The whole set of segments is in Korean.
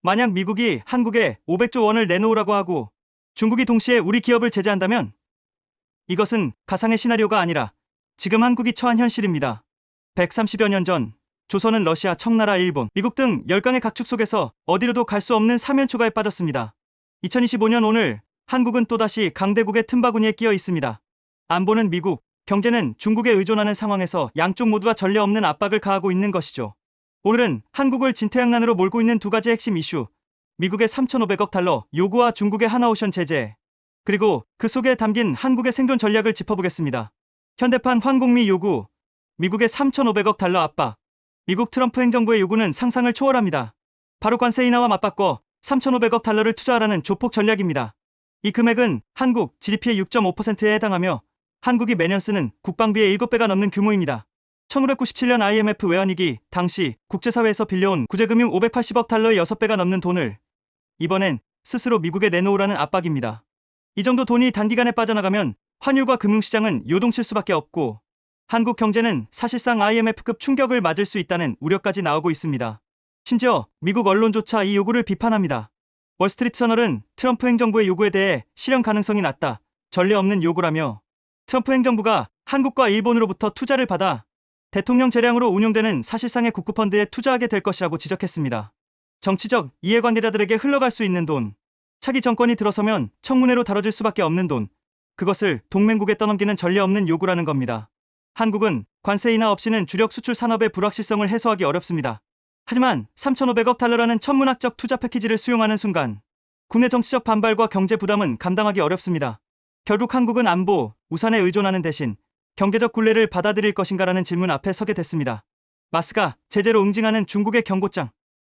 만약 미국이 한국에 500조 원을 내놓으라고 하고 중국이 동시에 우리 기업을 제재한다면 이것은 가상의 시나리오가 아니라 지금 한국이 처한 현실입니다. 130여 년 전 조선은 러시아, 청나라, 일본, 미국 등 열강의 각축 속에서 어디로도 갈 수 없는 사면초가에 빠졌습니다. 2025년 오늘 한국은 또다시 강대국의 틈바구니에 끼어 있습니다. 안보는 미국, 경제는 중국에 의존하는 상황에서 양쪽 모두가 전례 없는 압박을 가하고 있는 것이죠. 오늘은 한국을 진퇴양난으로 몰고 있는 두 가지 핵심 이슈, 미국의 3,500억 달러 요구와 중국의 하나오션 제재, 그리고 그 속에 담긴 한국의 생존 전략을 짚어보겠습니다. 현대판 황공미 요구, 미국의 3,500억 달러 압박. 미국 트럼프 행정부의 요구는 상상을 초월합니다. 바로 관세 인하와 맞바꿔 3,500억 달러를 투자하라는 조폭 전략입니다. 이 금액은 한국 GDP의 6.5%에 해당하며 한국이 매년 쓰는 국방비의 7배가 넘는 규모입니다. 1997년 IMF 외환위기 당시 국제사회에서 빌려온 구제금융 580억 달러의 6배가 넘는 돈을 이번엔 스스로 미국에 내놓으라는 압박입니다. 이 정도 돈이 단기간에 빠져나가면 환율과 금융시장은 요동칠 수밖에 없고 한국 경제는 사실상 IMF급 충격을 맞을 수 있다는 우려까지 나오고 있습니다. 심지어 미국 언론조차 이 요구를 비판합니다. 월스트리트저널은 트럼프 행정부의 요구에 대해 실현 가능성이 낮다, 전례 없는 요구라며 트럼프 행정부가 한국과 일본으로부터 투자를 받아 대통령 재량으로 운용되는 사실상의 국부펀드에 투자하게 될 것이라고 지적했습니다. 정치적 이해관계자들에게 흘러갈 수 있는 돈, 차기 정권이 들어서면 청문회로 다뤄질 수밖에 없는 돈, 그것을 동맹국에 떠넘기는 전례 없는 요구라는 겁니다. 한국은 관세 인하 없이는 주력 수출 산업의 불확실성을 해소하기 어렵습니다. 하지만 3,500억 달러라는 천문학적 투자 패키지를 수용하는 순간 국내 정치적 반발과 경제 부담은 감당하기 어렵습니다. 결국 한국은 안보, 우산에 의존하는 대신 경제적 굴레를 받아들일 것인가라는 질문 앞에 서게 됐습니다. 마스가 제재로 응징하는 중국의 경고장,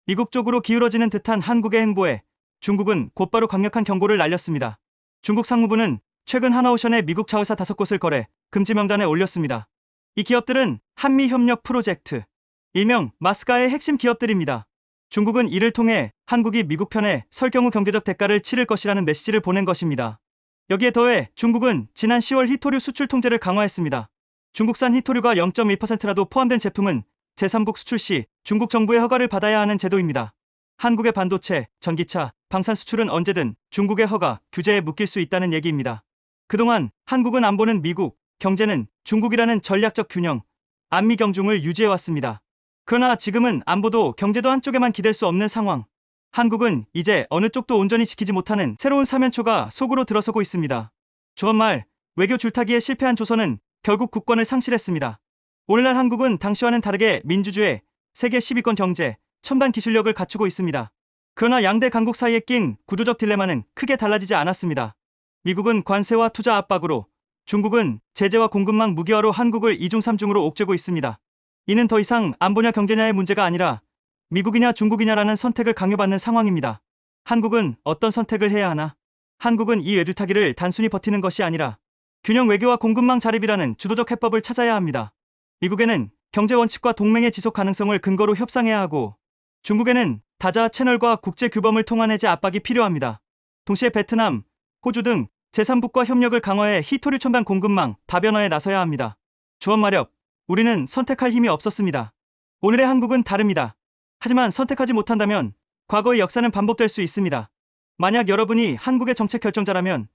미국 쪽으로 기울어지는 듯한 한국의 행보에 중국은 곧바로 강력한 경고를 날렸습니다. 중국 상무부는 최근 하나오션의 미국 자회사 5곳을 거래 금지 명단에 올렸습니다. 이 기업들은 한미협력 프로젝트, 일명 마스가의 핵심 기업들입니다. 중국은 이를 통해 한국이 미국 편에 설 경우 경제적 대가를 치를 것이라는 메시지를 보낸 것입니다. 여기에 더해 중국은 지난 10월 히토류 수출 통제를 강화했습니다. 중국산 히토류가 0.1%라도 포함된 제품은 제3국 수출 시 중국 정부의 허가를 받아야 하는 제도입니다. 한국의 반도체, 전기차, 방산 수출은 언제든 중국의 허가, 규제에 묶일 수 있다는 얘기입니다. 그동안 한국은 안보는 미국, 경제는 중국이라는 전략적 균형, 안미경중을 유지해왔습니다. 그러나 지금은 안보도 경제도 한쪽에만 기댈 수 없는 상황. 한국은 이제 어느 쪽도 온전히 지키지 못하는 새로운 사면초가 속으로 들어서고 있습니다. 조한 말, 외교 줄타기에 실패한 조선은 결국 국권을 상실했습니다. 오늘날 한국은 당시와는 다르게 민주주의, 세계 10위권 경제, 첨단 기술력을 갖추고 있습니다. 그러나 양대 강국 사이에 낀 구도적 딜레마는 크게 달라지지 않았습니다. 미국은 관세와 투자 압박으로, 중국은 제재와 공급망 무기화로 한국을 2중 3중으로 옥죄고 있습니다. 이는 더 이상 안보냐 경제냐의 문제가 아니라 미국이냐 중국이냐라는 선택을 강요받는 상황입니다. 한국은 어떤 선택을 해야 하나? 한국은 이 외줄타기를 단순히 버티는 것이 아니라 균형 외교와 공급망 자립이라는 주도적 해법을 찾아야 합니다. 미국에는 경제 원칙과 동맹의 지속 가능성을 근거로 협상해야 하고 중국에는 다자 채널과 국제 규범을 통한 해제 압박이 필요합니다. 동시에 베트남, 호주 등 제3국과 협력을 강화해 히토류 첨단 공급망 다변화에 나서야 합니다. 조언 마렵, 우리는 선택할 힘이 없었습니다. 오늘의 한국은 다릅니다. 하지만 선택하지 못한다면 과거의 역사는 반복될 수 있습니다. 만약 여러분이 한국의 정책 결정자라면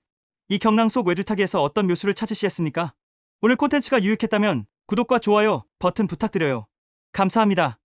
이 경랑 속 외줄타기에서 어떤 묘수를 찾으시겠습니까? 오늘 콘텐츠가 유익했다면 구독과 좋아요 버튼 부탁드려요. 감사합니다.